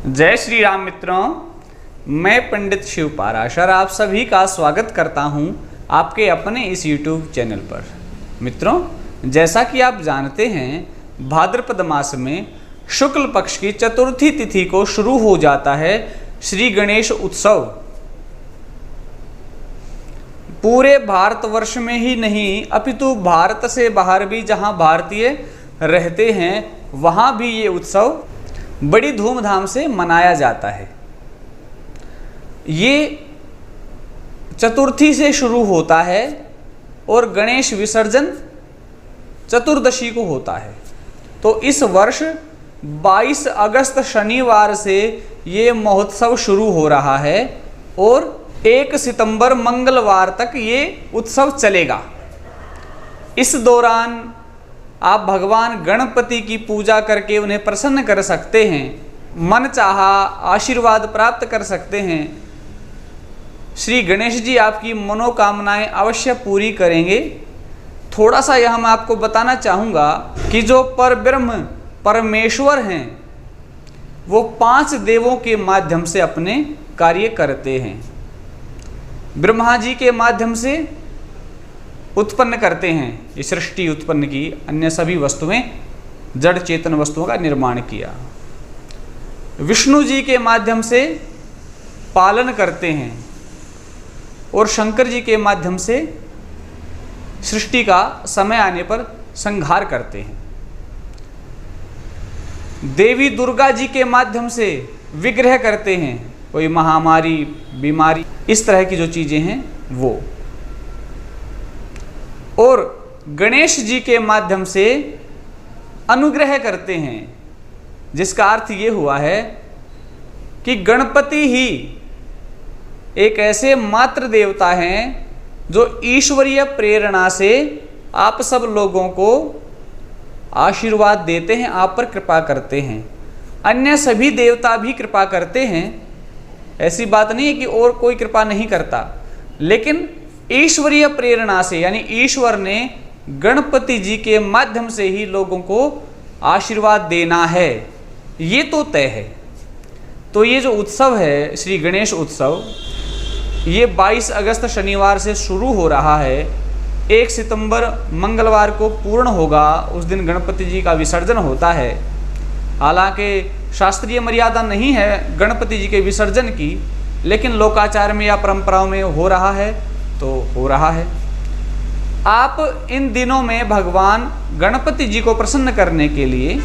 जय श्री राम मित्रों, मैं पंडित शिव पाराशर आप सभी का स्वागत करता हूं आपके अपने इस YouTube चैनल पर। मित्रों, जैसा कि आप जानते हैं भाद्रपद मास में शुक्ल पक्ष की चतुर्थी तिथि को शुरू हो जाता है श्री गणेश उत्सव। पूरे भारतवर्ष में ही नहीं अपितु भारत से बाहर भी जहां भारतीय रहते हैं वहां भी ये उत्सव बड़ी धूमधाम से मनाया जाता है। ये चतुर्थी से शुरू होता है और गणेश विसर्जन चतुर्दशी को होता है। तो इस वर्ष 22 अगस्त शनिवार से ये महोत्सव शुरू हो रहा है और 1 सितंबर मंगलवार तक ये उत्सव चलेगा। इस दौरान आप भगवान गणपति की पूजा करके उन्हें प्रसन्न कर सकते हैं, मन चाहा आशीर्वाद प्राप्त कर सकते हैं। श्री गणेश जी आपकी मनोकामनाएं अवश्य पूरी करेंगे। थोड़ा सा यह मैं आपको बताना चाहूँगा कि जो परब्रह्म परमेश्वर हैं वो 5 देवों के माध्यम से अपने कार्य करते हैं। ब्रह्मा जी के माध्यम से उत्पन्न करते हैं ये सृष्टि उत्पन्न की, अन्य सभी वस्तुएं जड़ चेतन वस्तुओं का निर्माण किया। विष्णु जी के माध्यम से पालन करते हैं और शंकर जी के माध्यम से सृष्टि का समय आने पर संहार करते हैं। देवी दुर्गा जी के माध्यम से विग्रह करते हैं, कोई महामारी बीमारी इस तरह की जो चीजें हैं वो। और गणेश जी के माध्यम से अनुग्रह करते हैं, जिसका अर्थ ये हुआ है कि गणपति ही एक ऐसे मात्र देवता हैं जो ईश्वरीय प्रेरणा से आप सब लोगों को आशीर्वाद देते हैं, आप पर कृपा करते हैं। अन्य सभी देवता भी कृपा करते हैं, ऐसी बात नहीं है कि और कोई कृपा नहीं करता, लेकिन ईश्वरीय प्रेरणा से यानी ईश्वर ने गणपति जी के माध्यम से ही लोगों को आशीर्वाद देना है, ये तो तय है। तो ये जो उत्सव है श्री गणेश उत्सव, ये 22 अगस्त शनिवार से शुरू हो रहा है, 1 सितंबर मंगलवार को पूर्ण होगा। उस दिन गणपति जी का विसर्जन होता है। हालांकि शास्त्रीय मर्यादा नहीं है गणपति जी के विसर्जन की, लेकिन लोकाचार में या परंपराओं में हो रहा है तो हो रहा है। आप इन दिनों में भगवान गणपति जी को प्रसन्न करने के लिए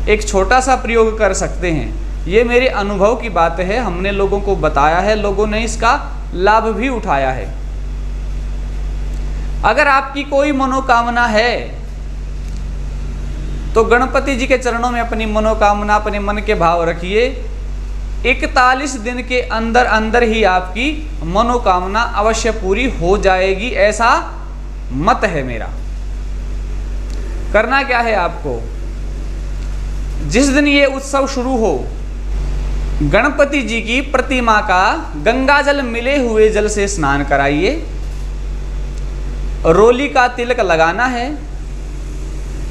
एक छोटा सा प्रयोग कर सकते हैं। ये मेरे अनुभव की बात है, हमने लोगों को बताया है, लोगों ने इसका लाभ भी उठाया है। अगर आपकी कोई मनोकामना है तो गणपति जी के चरणों में अपनी मनोकामना, अपने मन के भाव रखिए। 41 दिन के अंदर अंदर ही आपकी मनोकामना अवश्य पूरी हो जाएगी, ऐसा मत है मेरा। करना क्या है आपको, जिस दिन ये उत्सव शुरू हो, गणपति जी की प्रतिमा का गंगा जल मिले हुए जल से स्नान कराइए। रोली का तिलक लगाना है,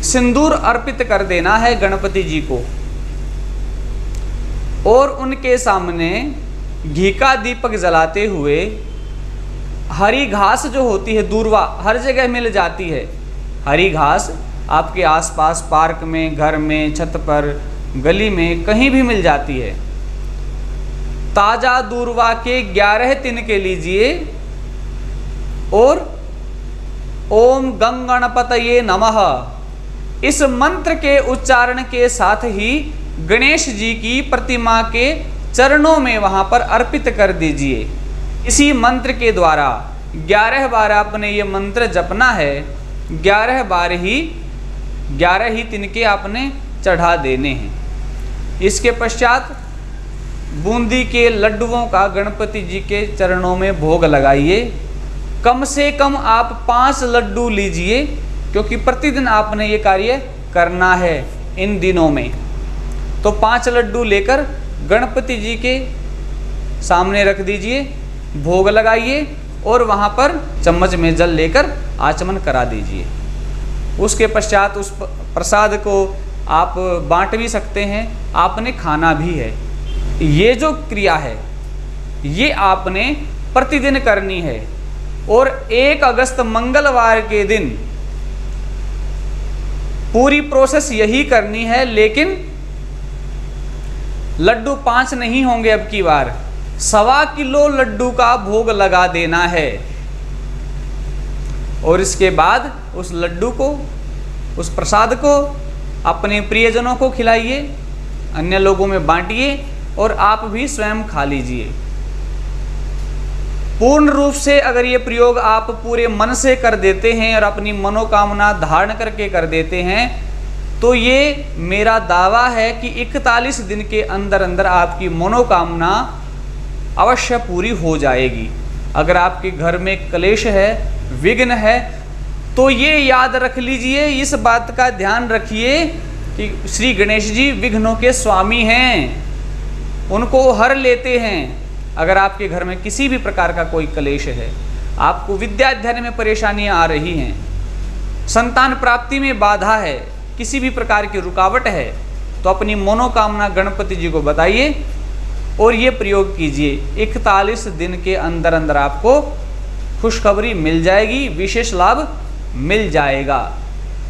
सिंदूर अर्पित कर देना है गणपति जी को, और उनके सामने घी का दीपक जलाते हुए हरी घास जो होती है, दूर्वा हर जगह मिल जाती है। हरी घास आपके आसपास पार्क में, घर में, छत पर, गली में कहीं भी मिल जाती है। ताजा दूर्वा के 11 तिनके लीजिए और ओम गंगणपतये नमः इस मंत्र के उच्चारण के साथ ही गणेश जी की प्रतिमा के चरणों में वहां पर अर्पित कर दीजिए। इसी मंत्र के द्वारा 11 बार आपने ये मंत्र जपना है। 11 बार ही 11 ही तिनके आपने चढ़ा देने हैं। इसके पश्चात बूंदी के लड्डुओं का गणपति जी के चरणों में भोग लगाइए। कम से कम आप 5 लड्डू लीजिए, क्योंकि प्रतिदिन आपने ये कार्य करना है इन दिनों में। तो 5 लड्डू लेकर गणपति जी के सामने रख दीजिए, भोग लगाइए और वहाँ पर चम्मच में जल लेकर आचमन करा दीजिए। उसके पश्चात उस प्रसाद को आप बांट भी सकते हैं, आपने खाना भी है। ये जो क्रिया है ये आपने प्रतिदिन करनी है और 1 अगस्त मंगलवार के दिन पूरी प्रोसेस यही करनी है। लेकिन लड्डू 5 नहीं होंगे, अब की बार 1.25 किलो लड्डू का भोग लगा देना है और इसके बाद उस लड्डू को, उस प्रसाद को अपने प्रियजनों को खिलाइए, अन्य लोगों में बांटिए और आप भी स्वयं खा लीजिए। पूर्ण रूप से अगर ये प्रयोग आप पूरे मन से कर देते हैं और अपनी मनोकामना धारण करके कर देते हैं तो ये मेरा दावा है कि 41 दिन के अंदर अंदर आपकी मनोकामना अवश्य पूरी हो जाएगी। अगर आपके घर में क्लेश है, विघ्न है, तो ये याद रख लीजिए, इस बात का ध्यान रखिए कि श्री गणेश जी विघ्नों के स्वामी हैं, उनको हर लेते हैं। अगर आपके घर में किसी भी प्रकार का कोई क्लेश है, आपको विद्या अध्ययन में परेशानियां आ रही हैं, संतान प्राप्ति में बाधा है, किसी भी प्रकार की रुकावट है, तो अपनी मनोकामना गणपति जी को बताइए और ये प्रयोग कीजिए। 41 दिन के अंदर अंदर आपको खुशखबरी मिल जाएगी, विशेष लाभ मिल जाएगा।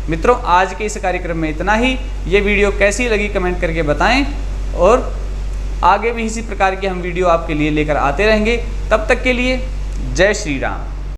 मित्रों, आज के इस कार्यक्रम में इतना ही। ये वीडियो कैसी लगी कमेंट करके बताएं और आगे भी इसी प्रकार के हम वीडियो आपके लिए लेकर आते रहेंगे। तब तक के लिए जय श्री राम।